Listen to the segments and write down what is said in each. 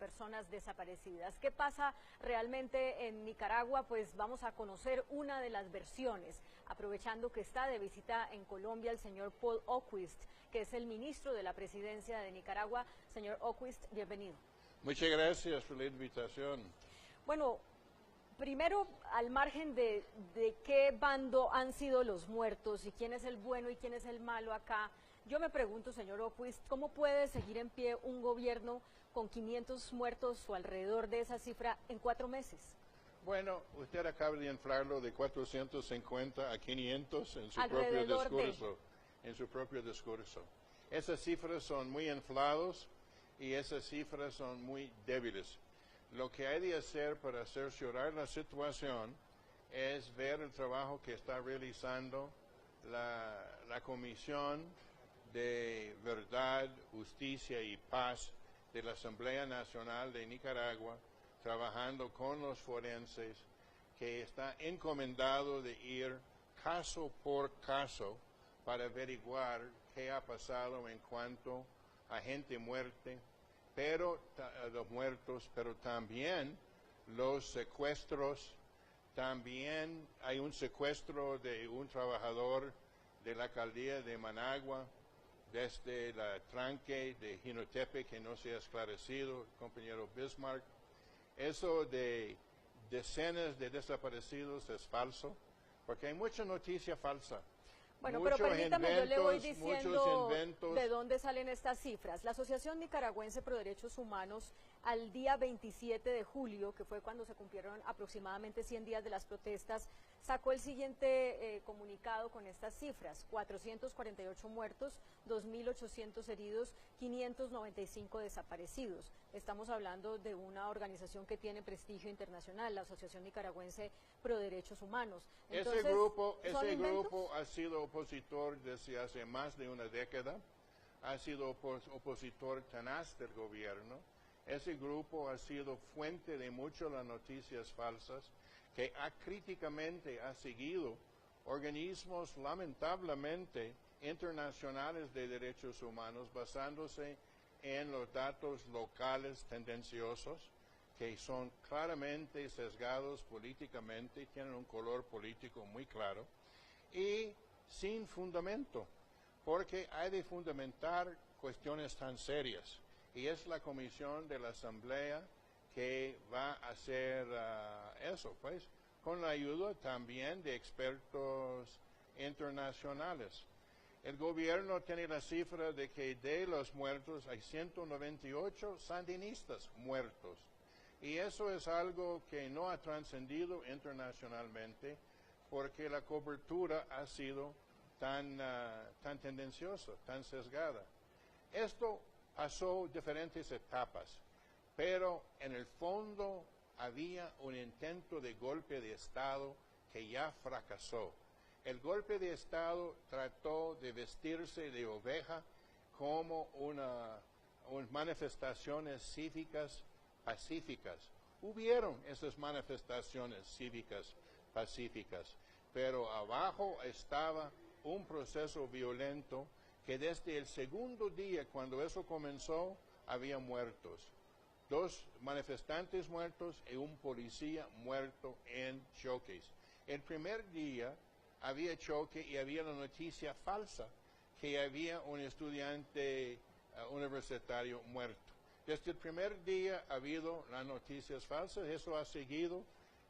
personas desaparecidas. ¿Qué pasa realmente en Nicaragua? Pues vamos a conocer una de las versiones, aprovechando que está de visita en Colombia el señor Paul Oquist, que es el ministro de la Presidencia de Nicaragua. Señor Oquist, bienvenido. Muchas gracias por la invitación. Bueno, primero, al margen de qué bando han sido los muertos y quién es el bueno y quién es el malo acá, yo me pregunto, señor Oquist, ¿cómo puede seguir en pie un gobierno con 500 muertos o alrededor de esa cifra en 4 meses? Bueno, usted acaba de inflarlo de 450 a 500 en su propio discurso. Esas cifras son muy inflados y esas cifras son muy débiles. Lo que hay de hacer para cerciorar la situación es ver el trabajo que está realizando la Comisión de Verdad, Justicia y Paz de la Asamblea Nacional de Nicaragua, trabajando con los forenses, que está encomendado de ir caso por caso para averiguar qué ha pasado en cuanto a gente muerta, los muertos, pero también los secuestros. También hay un secuestro de un trabajador de la alcaldía de Managua, desde la tranque de Jinotepe, que no se ha esclarecido, el compañero Bismarck. Eso de decenas de desaparecidos es falso, porque hay mucha noticia falsa. Bueno, pero permítame, yo le voy diciendo de dónde salen estas cifras. La Asociación Nicaragüense Pro Derechos Humanos, al día 27 de julio, que fue cuando se cumplieron aproximadamente 100 días de las protestas, sacó el siguiente comunicado con estas cifras: 448 muertos, 2.800 heridos, 595 desaparecidos. Estamos hablando de una organización que tiene prestigio internacional, la Asociación Nicaragüense Pro Derechos Humanos. Entonces, ese grupo ha sido opositor desde hace más de una década, ha sido opositor tenaz del gobierno. Ese grupo ha sido fuente de muchas las noticias falsas, que críticamente ha seguido organismos lamentablemente internacionales de derechos humanos, basándose en los datos locales tendenciosos, que son claramente sesgados políticamente, tienen un color político muy claro, y sin fundamento, porque hay de fundamentar cuestiones tan serias. Y es la comisión de la Asamblea que va a hacer eso, pues, con la ayuda también de expertos internacionales. El gobierno tiene la cifra de que de los muertos hay 198 sandinistas muertos. Y eso es algo que no ha trascendido internacionalmente, porque la cobertura ha sido tan tendenciosa, tan sesgada. Esto pasó diferentes etapas, pero en el fondo había un intento de golpe de Estado que ya fracasó. El golpe de Estado trató de vestirse de oveja como unas manifestaciones cívicas pacíficas. Hubieron esas manifestaciones cívicas pacíficas, pero abajo estaba un proceso violento que desde el segundo día, cuando eso comenzó, había muertos. 2 manifestantes muertos y un policía muerto en choques. El primer día había choque y había la noticia falsa que había un estudiante universitario muerto. Desde el primer día ha habido las noticias falsas, eso ha seguido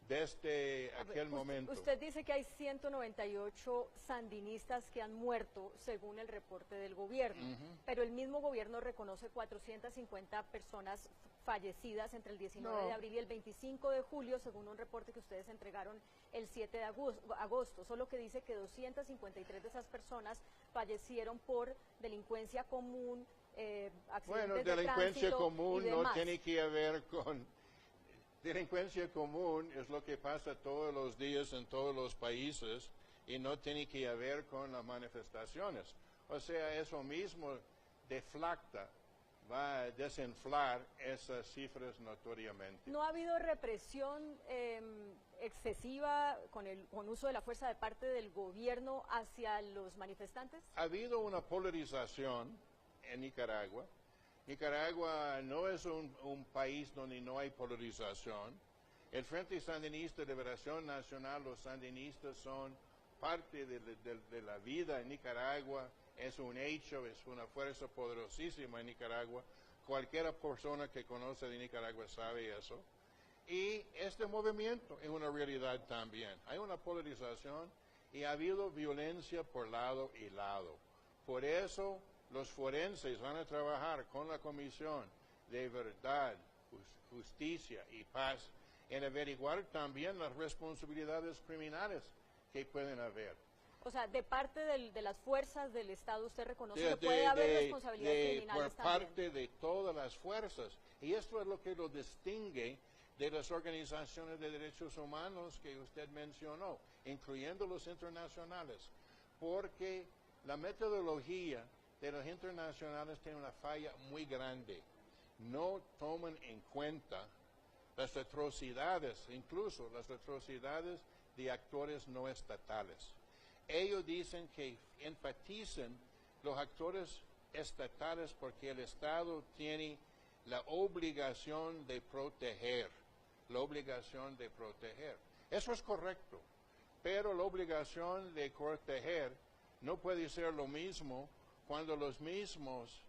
desde aquel momento. Usted dice que hay 198 sandinistas que han muerto según el reporte del gobierno, pero el mismo gobierno reconoce 450 personas fallecidas entre el 19 de abril y el 25 de julio, según un reporte que ustedes entregaron el 7 de agosto, solo que dice que 253 de esas personas fallecieron por delincuencia común, accidentes de delincuencia tránsito común y demás. No tiene que ver con... Delincuencia común es lo que pasa todos los días en todos los países y no tiene que ver con las manifestaciones. O sea, eso mismo deflacta, va a desinflar esas cifras notoriamente. ¿No ha habido represión excesiva con uso de la fuerza de parte del gobierno hacia los manifestantes? Ha habido una polarización en Nicaragua Nicaragua no es un país donde no hay polarización. El Frente Sandinista de Liberación Nacional, los sandinistas son parte de la vida en Nicaragua, es un hecho, es una fuerza poderosísima en Nicaragua. Cualquier persona que conoce de Nicaragua sabe eso. Y este movimiento es una realidad también. Hay una polarización y ha habido violencia por lado y lado. Por eso los forenses van a trabajar con la Comisión de Verdad, Justicia y Paz en averiguar también las responsabilidades criminales que pueden haber. O sea, de parte de las fuerzas del Estado, ¿usted reconoce que puede haber responsabilidades criminales por parte de todas las fuerzas. Y esto es lo que lo distingue de las organizaciones de derechos humanos que usted mencionó, incluyendo los internacionales, porque la metodología de los internacionales tiene una falla muy grande. No toman en cuenta las atrocidades, incluso las atrocidades de actores no estatales. Ellos dicen que enfatizan los actores estatales porque el Estado tiene la obligación de proteger, Eso es correcto, pero la obligación de proteger no puede ser lo mismo cuando los mismos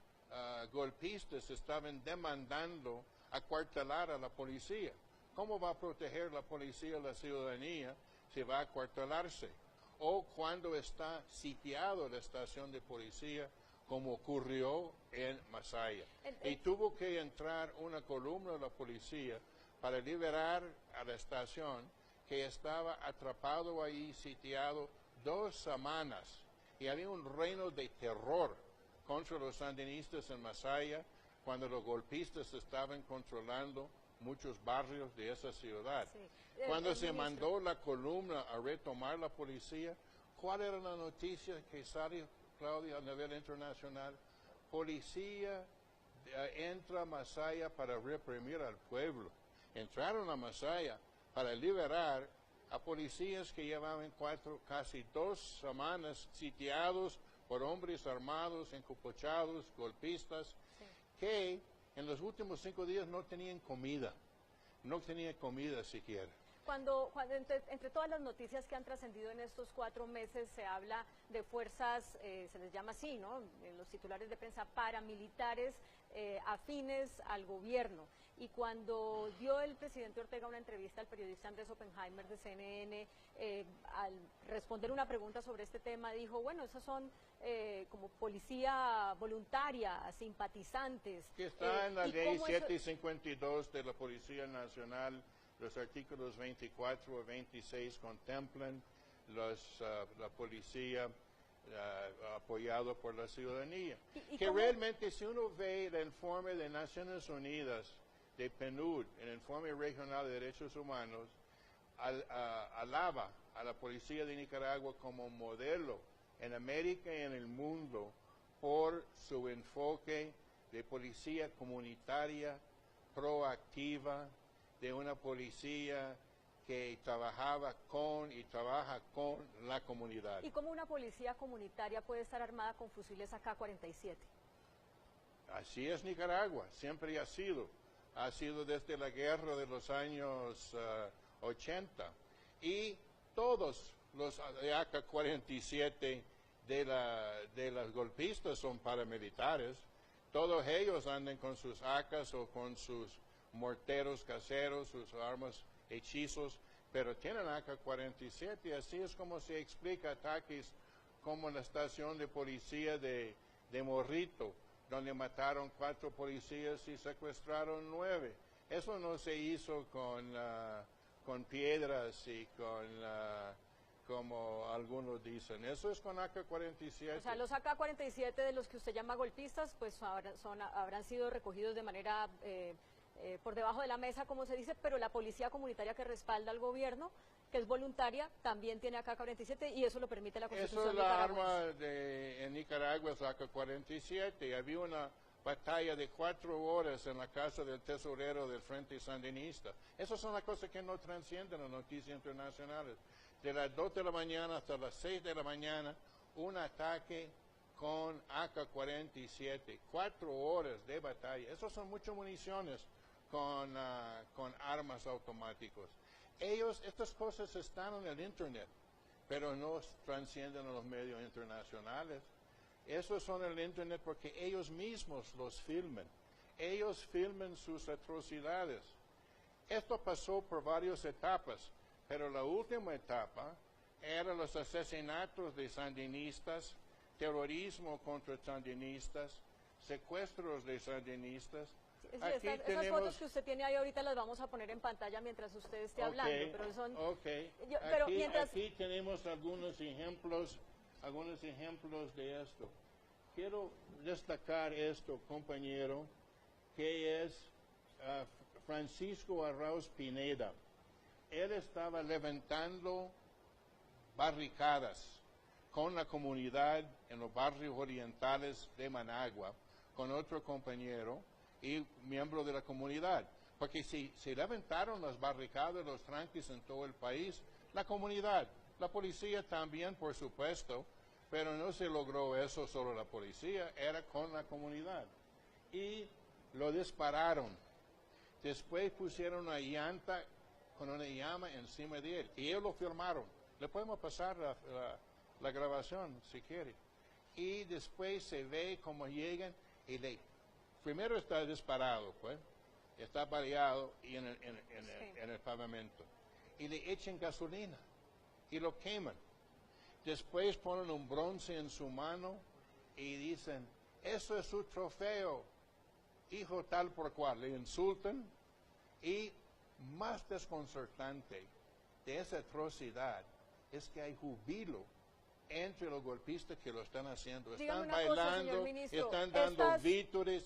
golpistas estaban demandando acuartelar a la policía. ¿Cómo va a proteger la policía a la ciudadanía si va a acuartelarse? O cuando está sitiado la estación de policía, como ocurrió en Masaya. Y tuvo que entrar una columna de la policía para liberar a la estación, que estaba atrapado ahí, sitiado 2 semanas. Y había un reino de terror contra los sandinistas en Masaya, cuando los golpistas estaban controlando muchos barrios de esa ciudad. Sí. Cuando se mandó la columna a retomar la policía, ¿cuál era la noticia que salió, Claudia, a nivel internacional? Policía entra a Masaya para reprimir al pueblo. Entraron a Masaya para liberar a policías que llevaban casi 2 semanas sitiados por hombres armados, encapuchados, golpistas, sí, que en los últimos 5 días no tenían comida siquiera. Cuando entre todas las noticias que han trascendido en estos 4 meses se habla de fuerzas, se les llama así, ¿no? En los titulares de prensa, paramilitares afines al gobierno. Y cuando dio el presidente Ortega una entrevista al periodista Andrés Oppenheimer de CNN, al responder una pregunta sobre este tema, dijo, bueno, esas son como policía voluntaria, simpatizantes. Que está en la ley 752 de la Policía Nacional. Los artículos 24 y 26 contemplan la policía apoyado por la ciudadanía. Que realmente, si uno ve el informe de Naciones Unidas, de PNUD, el informe regional de derechos humanos, alaba a la policía de Nicaragua como modelo en América y en el mundo por su enfoque de policía comunitaria, proactiva, de una policía que trabajaba con y trabaja con la comunidad. ¿Y cómo una policía comunitaria puede estar armada con fusiles AK-47? Así es Nicaragua, siempre ha sido desde la guerra de los años 80. Y todos los AK-47 de las golpistas son paramilitares. Todos ellos andan con sus AKs o con sus morteros caseros, sus armas, hechizos, pero tienen AK-47, y así es como se explica ataques como la estación de policía de Morrito, donde mataron 4 policías y secuestraron 9. Eso no se hizo con piedras y como algunos dicen. Eso es con AK-47. O sea, los AK-47 de los que usted llama golpistas, pues habrán sido recogidos de manera por debajo de la mesa, como se dice, pero la policía comunitaria que respalda al gobierno, que es voluntaria, también tiene AK-47 y eso lo permite la Constitución nicaragüense. Eso es la arma en Nicaragua, es AK-47. Había una batalla de 4 horas en la casa del tesorero del Frente Sandinista. Esas son las cosas que no trascienden las noticias internacionales. De las 2 de la mañana hasta las 6 de la mañana, un ataque con AK-47, 4 horas de batalla. Esas son muchas municiones con armas automáticas. Estas cosas están en el Internet, pero no trascienden a los medios internacionales. Esos son en el Internet porque ellos mismos los filman. Ellos filman sus atrocidades. Esto pasó por varias etapas, pero la última etapa era los asesinatos de sandinistas, terrorismo contra sandinistas, secuestros de sandinistas. Esas fotos que usted tiene ahí ahorita las vamos a poner en pantalla mientras usted esté hablando, pero son... Aquí tenemos algunos ejemplos de esto. Quiero destacar esto, compañero, que es Francisco Arauz Pineda. Él estaba levantando barricadas con la comunidad en los barrios orientales de Managua, con otro compañero y miembro de la comunidad. Porque si se levantaron las barricadas, los tranques en todo el país, la comunidad, la policía también, por supuesto, pero no se logró eso solo la policía, era con la comunidad. Y lo dispararon. Después pusieron una llanta con una llama encima de él. Y ellos lo filmaron. Le podemos pasar la grabación si quiere. Y después se ve cómo llegan y primero está disparado, pues. Está baleado y en el pavimento. Y le echan gasolina y lo queman. Después ponen un bronce en su mano y dicen, eso es su trofeo, hijo tal por cual. Le insultan. Y más desconcertante de esa atrocidad es que hay júbilo entre los golpistas que lo están haciendo. Están bailando, están dando vítores,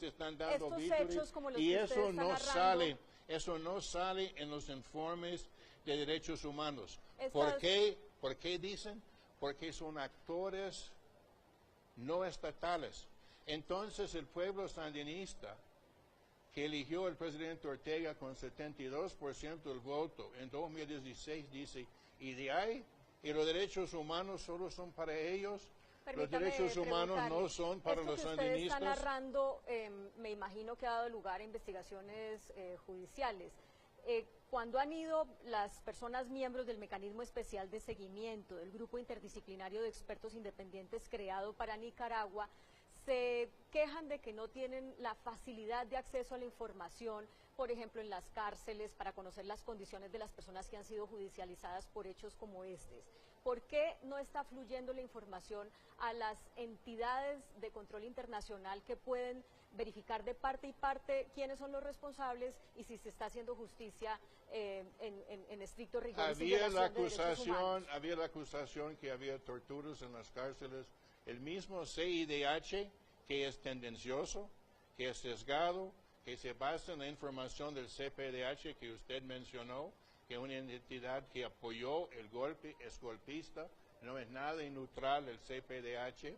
y eso no sale en los informes de derechos humanos. ¿Por qué dicen? Porque son actores no estatales. Entonces el pueblo sandinista que eligió al presidente Ortega con 72% del voto en 2016 dice, y de ahí, y los derechos humanos solo son para ellos, los derechos humanos no son para los sandinistas. Esto que usted está narrando, me imagino que ha dado lugar a investigaciones judiciales. Cuando han ido las personas miembros del mecanismo especial de seguimiento del grupo interdisciplinario de expertos independientes creado para Nicaragua, se quejan de que no tienen la facilidad de acceso a la información, por ejemplo, en las cárceles, para conocer las condiciones de las personas que han sido judicializadas por hechos como estos. ¿Por qué no está fluyendo la información a las entidades de control internacional que pueden verificar de parte y parte quiénes son los responsables y si se está haciendo justicia en estricto rigor? Había la acusación que había torturas en las cárceles. El mismo CIDH, que es tendencioso, que es sesgado, que se basa en la información del CPDH que usted mencionó, que es una entidad que apoyó el golpe, es golpista, no es nada neutral el CPDH.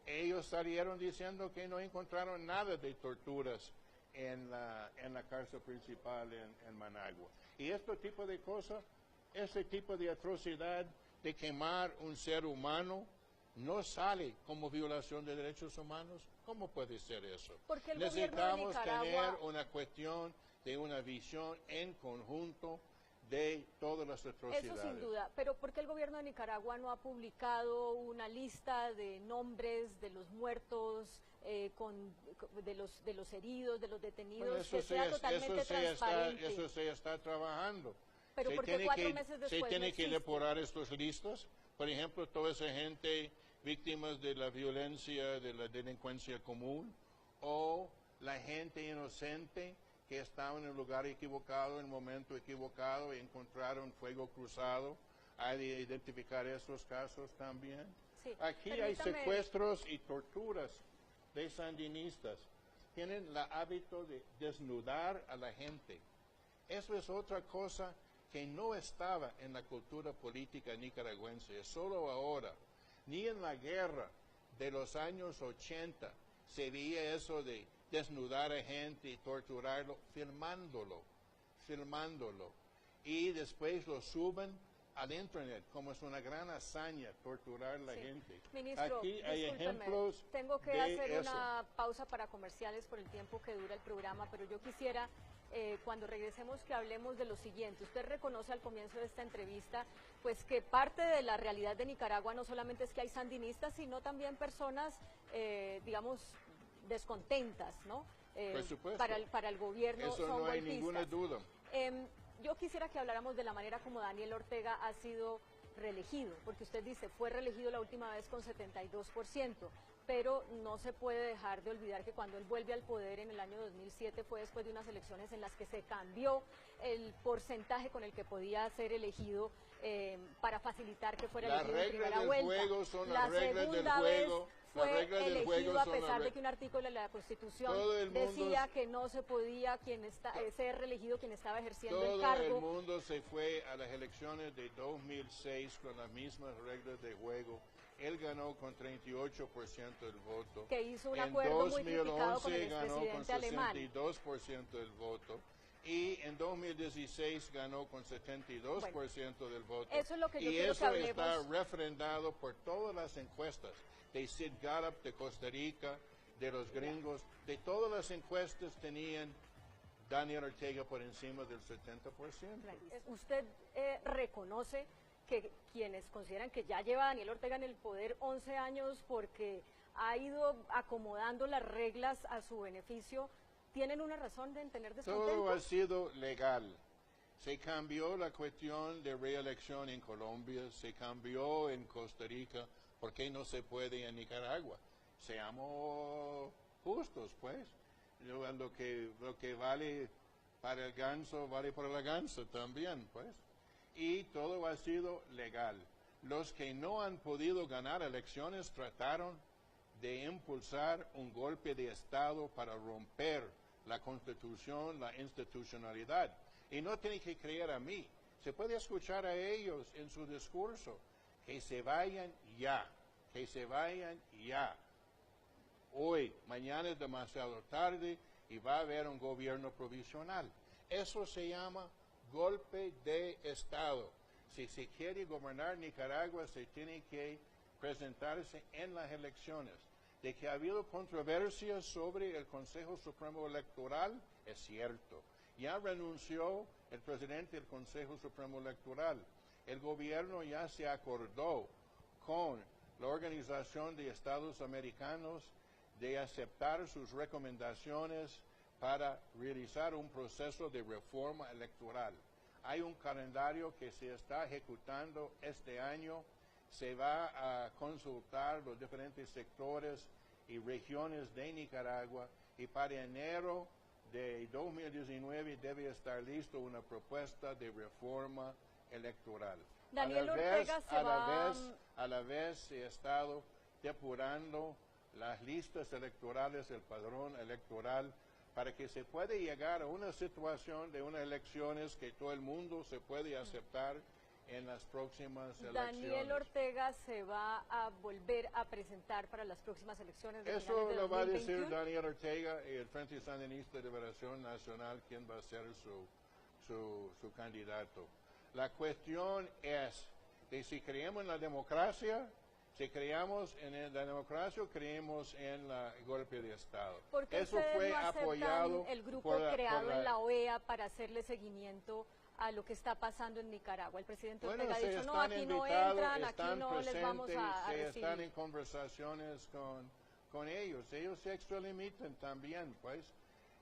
Ellos salieron diciendo que no encontraron nada de torturas en la cárcel principal en Managua. Y este tipo de cosas, este tipo de atrocidad de quemar un ser humano, no sale como violación de derechos humanos. ¿Cómo puede ser eso? Porque el necesitamos gobierno de tener una cuestión de una visión en conjunto de todas las atrocidades. Eso sin duda, pero ¿por qué el gobierno de Nicaragua no ha publicado una lista de nombres de los muertos, de los heridos, de los detenidos, bueno, que sea totalmente transparente? Eso se está trabajando. Pero ¿por qué 4 meses después se tiene no que elaborar estos listos? Por ejemplo, toda esa gente víctimas de la violencia, de la delincuencia común, o la gente inocente que estaba en el lugar equivocado, en el momento equivocado, y encontraron fuego cruzado. Hay de identificar esos casos también. Sí, aquí hay secuestros y torturas de sandinistas. Tienen el hábito de desnudar a la gente. Eso es otra cosa que no estaba en la cultura política nicaragüense, es solo ahora. Ni en la guerra de los años 80 se veía eso de desnudar a gente y torturarlo, filmándolo. Y después lo suben al Internet, como es una gran hazaña torturar a la gente. Ministro, aquí hay ejemplos tengo que de hacer eso. una pausa para comerciales por el tiempo que dura el programa, pero yo quisiera, cuando regresemos, que hablemos de lo siguiente. Usted reconoce al comienzo de esta entrevista, pues que parte de la realidad de Nicaragua no solamente es que hay sandinistas, sino también personas, digamos, descontentas, ¿no? Por supuesto. Para el gobierno eso son no hay golpistas. ninguna duda. Yo quisiera que habláramos de la manera como Daniel Ortega ha sido reelegido, porque usted dice, fue reelegido la última vez con 72%, pero no se puede dejar de olvidar que cuando él vuelve al poder en el año 2007 fue después de unas elecciones en las que se cambió el porcentaje con el que podía ser elegido para facilitar que fuera elegido en primera vuelta. La segunda vez fue elegido a pesar de que un artículo de la Constitución decía que no se podía ser reelegido quien estaba ejerciendo el cargo. Todo el mundo se fue a las elecciones de 2006 con las mismas reglas de juego. Él ganó con 38% del voto. Que hizo un acuerdo muy criticado con el expresidente alemán. En 2011 ganó con 62% del voto. Y en 2016 ganó con 72% del voto. Eso es lo que yo y quiero eso que hablemos. Está refrendado por todas las encuestas de Sid Gallup, de Costa Rica, de los gringos. De todas las encuestas tenían Daniel Ortega por encima del 70%. ¿Usted reconoce que quienes consideran que ya lleva Daniel Ortega en el poder 11 años porque ha ido acomodando las reglas a su beneficio, tienen una razón de tener descontento? Todo ha sido legal. Se cambió la cuestión de reelección en Colombia, se cambió en Costa Rica, ¿por qué no se puede en Nicaragua? Seamos justos, pues. Lo que vale para el ganso, vale para la gansa también, pues. Y todo ha sido legal. Los que no han podido ganar elecciones trataron de impulsar un golpe de Estado para romper la Constitución, la institucionalidad. Y no tiene que creer a mí. Se puede escuchar a ellos en su discurso. Que se vayan ya. Que se vayan ya. Hoy, mañana es demasiado tarde y va a haber un gobierno provisional. Eso se llama golpe de Estado. Si se quiere gobernar Nicaragua, se tiene que presentarse en las elecciones. De que ha habido controversias sobre el Consejo Supremo Electoral, es cierto. Ya renunció el presidente del Consejo Supremo Electoral. El gobierno ya se acordó con la Organización de Estados Americanos de aceptar sus recomendaciones para realizar un proceso de reforma electoral. Hay un calendario que se está ejecutando este año. Se va a consultar los diferentes sectores y regiones de Nicaragua y para enero de 2019 debe estar listo una propuesta de reforma electoral. Daniel Ortega a la vez se ha estado depurando las listas electorales, el padrón electoral, para que se pueda llegar a una situación de unas elecciones que todo el mundo se puede aceptar en las próximas elecciones. Daniel Ortega se va a volver a presentar para las próximas elecciones de Eso finales de lo va a 2021. decir Daniel Ortega y el Frente Sandinista de Liberación Nacional, quién va a ser su candidato. La cuestión es de si creemos en la democracia, si creemos en la democracia o creemos en el golpe de Estado. ¿Por qué eso fue no apoyado el grupo creado en la OEA para hacerle seguimiento a lo que está pasando en Nicaragua? El presidente Ortega ha dicho, no, aquí no entran, aquí no les vamos a recibir. Están en conversaciones con ellos. Ellos se extralimitan también, pues.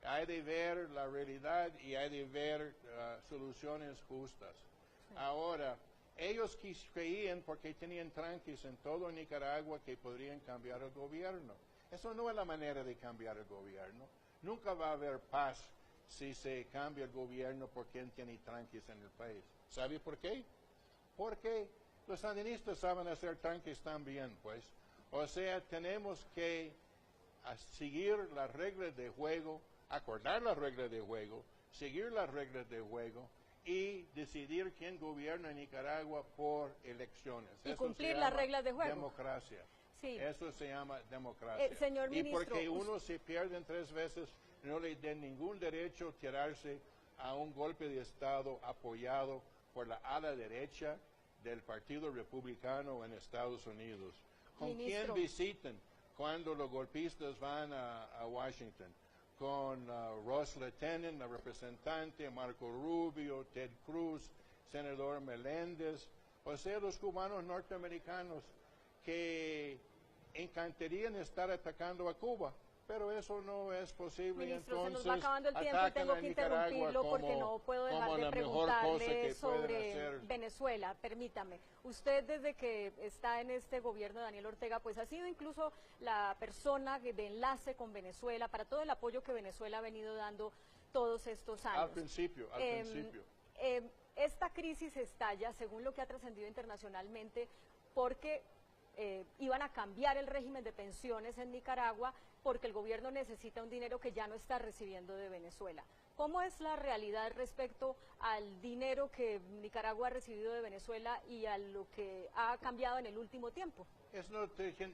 Hay de ver la realidad y hay de ver soluciones justas. Sí. Ahora, ellos creían, porque tenían tranques en todo Nicaragua, que podrían cambiar el gobierno. Eso no es la manera de cambiar el gobierno. Nunca va a haber paz si se cambia el gobierno porque tiene tranques en el país. ¿Sabe por qué? Porque los sandinistas saben hacer tranques también, pues. O sea, tenemos que seguir las reglas de juego, acordar las reglas de juego, seguir las reglas de juego y decidir quién gobierna en Nicaragua por elecciones. Y eso cumplir las reglas de juego. Democracia. Sí. Eso se llama democracia. Señor ministro, y porque uno se pierde 3 veces, no le den ningún derecho a tirarse a un golpe de Estado apoyado por la ala derecha del Partido Republicano en Estados Unidos. ¿Con Ministro. quién visitan cuando los golpistas van a Washington? Con Ross Lieutenant, la representante, Marco Rubio, Ted Cruz, senador Meléndez, o sea, los cubanos norteamericanos que encantarían estar atacando a Cuba, pero eso no es posible. Ministro, entonces se nos va acabando el tiempo y tengo que interrumpirlo porque no puedo dejar de preguntarle sobre Venezuela. Permítame, usted desde que está en este gobierno de Daniel Ortega, pues ha sido incluso la persona de enlace con Venezuela para todo el apoyo que Venezuela ha venido dando todos estos años. Al principio. Esta crisis estalla, según lo que ha trascendido internacionalmente, porque iban a cambiar el régimen de pensiones en Nicaragua porque el gobierno necesita un dinero que ya no está recibiendo de Venezuela. ¿Cómo es la realidad respecto al dinero que Nicaragua ha recibido de Venezuela y a lo que ha cambiado en el último tiempo? Eso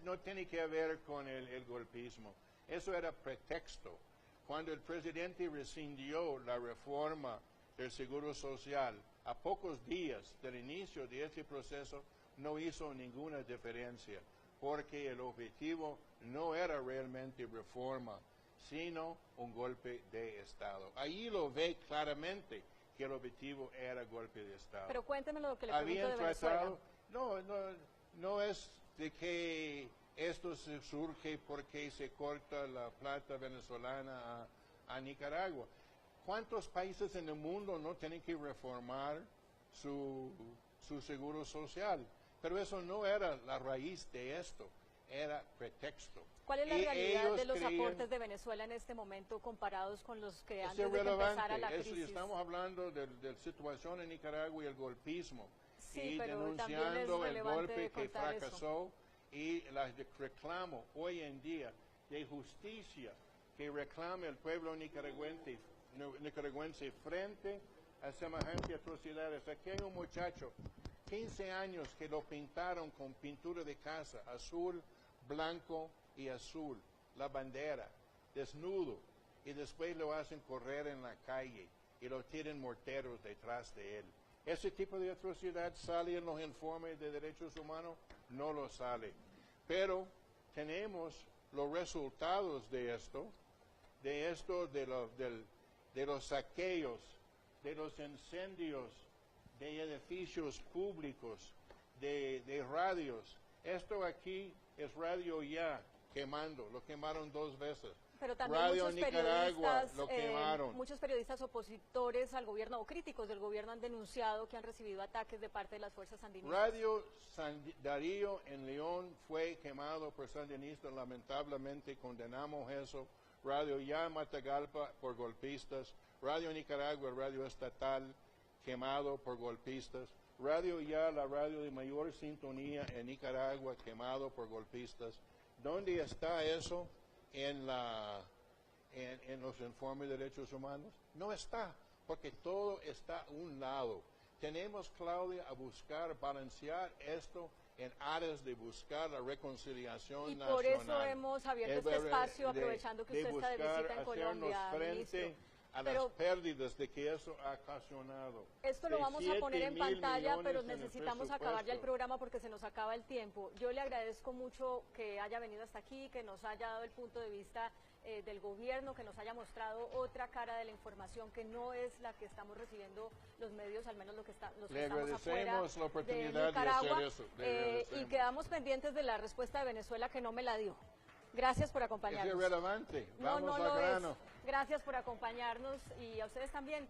no tiene que ver con el golpismo. Eso era pretexto. Cuando el presidente rescindió la reforma del Seguro Social, a pocos días del inicio de ese proceso, no hizo ninguna diferencia, porque el objetivo no era realmente reforma, sino un golpe de Estado. Ahí lo ve claramente que el objetivo era golpe de Estado. Pero cuénteme lo que le pregunto de Venezuela. No es de que esto se surge porque se corta la plata venezolana a Nicaragua. ¿Cuántos países en el mundo no tienen que reformar su seguro social? Pero eso no era la raíz de esto, era pretexto. ¿Cuál es la realidad de los aportes de Venezuela en este momento comparados con los que antes de que empezara la crisis? Estamos hablando de la situación en Nicaragua y el golpismo, sí, y pero denunciando el golpe que fracasó y el reclamo hoy en día de justicia que reclama el pueblo nicaragüense frente a semejantes atrocidades. Aquí hay un muchacho, 15 años, que lo pintaron con pintura de casa, azul, blanco y azul, la bandera, desnudo, y después lo hacen correr en la calle y lo tiran morteros detrás de él. Ese tipo de atrocidad sale en los informes de derechos humanos, no lo sale. Pero tenemos los resultados de los saqueos, de los incendios, de edificios públicos, de radios. Esto aquí es Radio Ya quemando, lo quemaron 2 veces. Pero también Radio Nicaragua lo quemaron. Muchos periodistas opositores al gobierno o críticos del gobierno han denunciado que han recibido ataques de parte de las fuerzas sandinistas. Radio San Darío en León fue quemado por sandinistas, lamentablemente condenamos eso. Radio Ya Matagalpa por golpistas. Radio Nicaragua, radio estatal, quemado por golpistas. Radio Ya, la radio de mayor sintonía en Nicaragua, quemado por golpistas. ¿Dónde está eso en los informes de derechos humanos? No está, porque todo está a un lado. Tenemos, Claudia, a buscar, balancear esto en áreas de buscar la reconciliación nacional. Y por eso hemos abierto este espacio, aprovechando que usted está de visita en Colombia, frente a las pérdidas de que eso ha ocasionado. Esto lo vamos a poner en pantalla, pero necesitamos acabar ya el programa porque se nos acaba el tiempo. Yo le agradezco mucho que haya venido hasta aquí, que nos haya dado el punto de vista del gobierno, que nos haya mostrado otra cara de la información que no es la que estamos recibiendo los medios, al menos los que estamos afuera la oportunidad de Nicaragua, de hacer eso. Y quedamos pendientes de la respuesta de Venezuela, que no me la dio. Gracias por acompañarnos. Es irrelevante. Vamos al grano. Gracias por acompañarnos y a ustedes también.